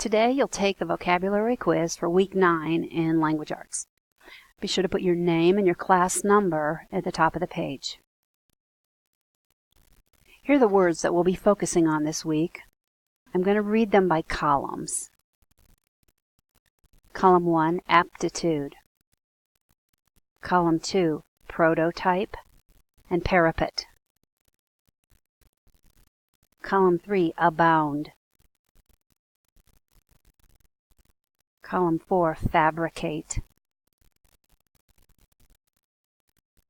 Today you'll take the vocabulary quiz for week 9 in Language Arts. Be sure to put your name and your class number at the top of the page. Here are the words that we'll be focusing on this week. I'm going to read them by columns. Column 1, aptitude. Column 2, prototype and parapet. Column 3, abound. Column 4, fabricate.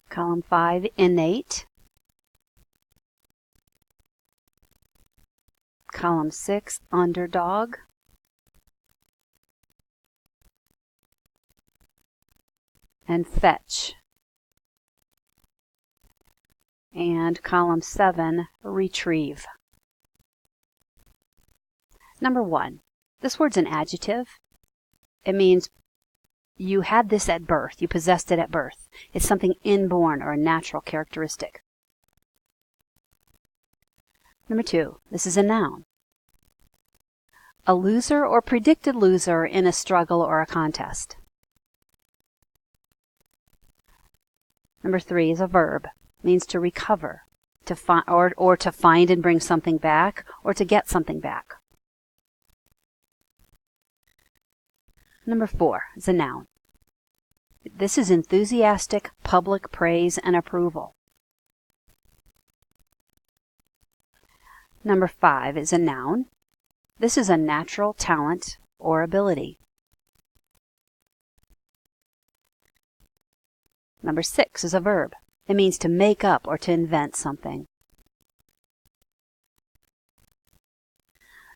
Column 5, innate. Column 6, underdog. And fetch. And column 7, retrieve. Number 1. This word's an adjective. It means you had this at birth. You possessed it at birth. It's something inborn or a natural characteristic. Number 2. This is a noun. A loser or predicted loser in a struggle or a contest. Number 3 is a verb. It means to recover, to or to find and bring something back, or to get something back. Number 4 is a noun. This is enthusiastic public praise and approval. Number 5 is a noun. This is a natural talent or ability. Number 6 is a verb. It means to make up or to invent something.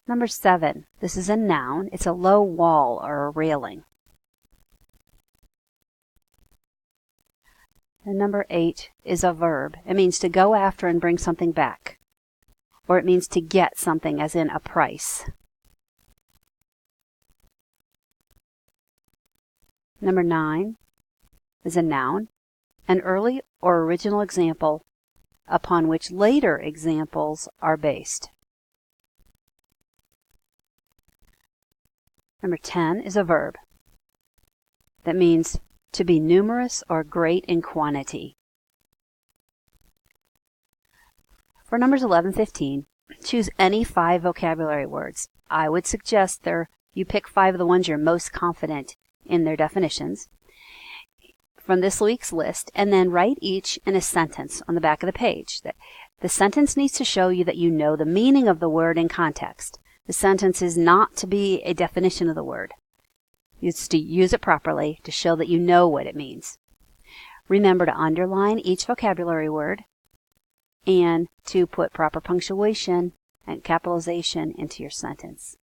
Number 7, this is a noun. It's a low wall or a railing. And number 8 is a verb. It means to go after and bring something back. Or it means to get something, as in a price. Number 9 is a noun, an early or original example upon which later examples are based. Number 10 is a verb that means to be numerous or great in quantity. For numbers 11 and 15, choose any 5 vocabulary words. I would suggest you pick 5 of the ones you're most confident in their definitions from this week's list, and then write each in a sentence on the back of the page. The sentence needs to show you that you know the meaning of the word in context. The sentence is not to be a definition of the word. It's to use it properly to show that you know what it means. Remember to underline each vocabulary word and to put proper punctuation and capitalization into your sentence.